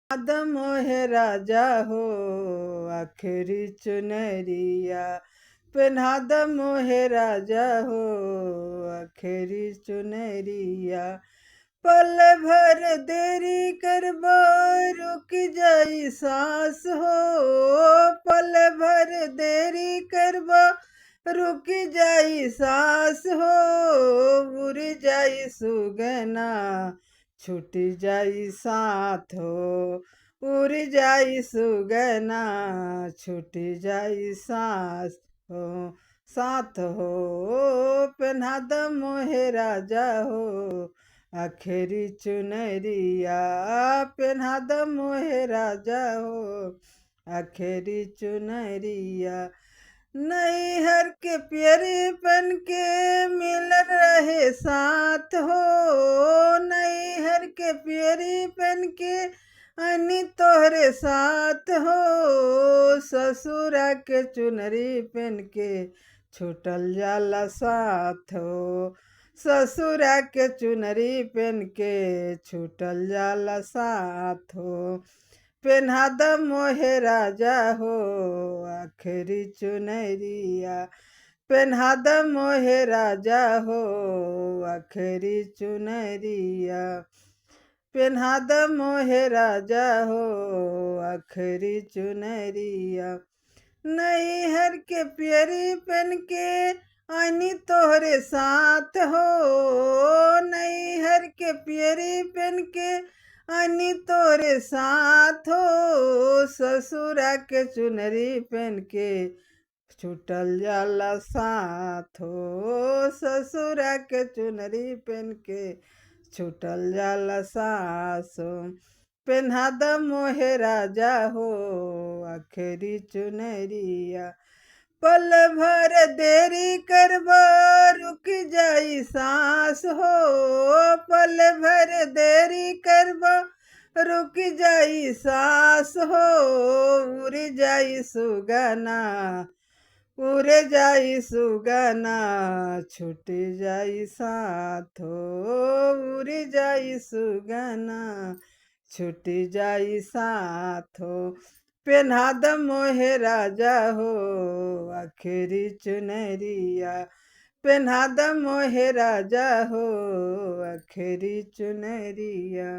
आदम मोहे राजा हो आखिरी चुनरिया, पहना द मोहे राजा हो आखिरी चुनरिया। पल भर देरी करबो रुक जाई सांस हो, पल भर देरी करबो रुक जाई सांस हो। उड़ जाई सुगना छूट जाई साथ हो, उड़ जाई सुगना छूट जाई सांस हो साथ हो। पहना द मोहे राजा हो आखिरी चुनरिया, पहना द मोहे राजा हो आखिरी चुनरिया। नैहर के प्यारीपन के मिल रहे साथ हो, नैहर के प्यारीपन के अनि तोहरे साथ हो। ससुरा के चुनरी पहन के छूटल जाला साथ हो, ससुरा के चुनरी पहन के छूटल जाला साथ हो। पहना द मोहे राजा हो आखिरी चुनरिया, पहना द मोहे राजा हो आखिरी चुनरिया, पहना द मोहे राजा हो आखिरी चुनरिया। नैहर के प्यारी पहन के आनी तोहरे साथ हो, नैहर के प्यारी पहन के आनी तोरे साथ हो। ससुरा के चुनरी पहन के छूटल जाला साथ हो, ससुरा के चुनरी पहन के छूटल जाला सास हो। पहना द मोहे राजा हो आखिरी चुनरिया, पल भर देरी करबो रुक जाई सांस हो, पल भर देरी करबो रुक जाई सांस हो। उड़ जाई सुगना उड़ जाई सुगना छूट जाई साथ हो, उड़ जाई सुगना छूट जाई साथ हो। पहना द मोहे राजा हो आखिरी चुनरिया, पहना द मोहे राजा हो आखिरी चुनरिया।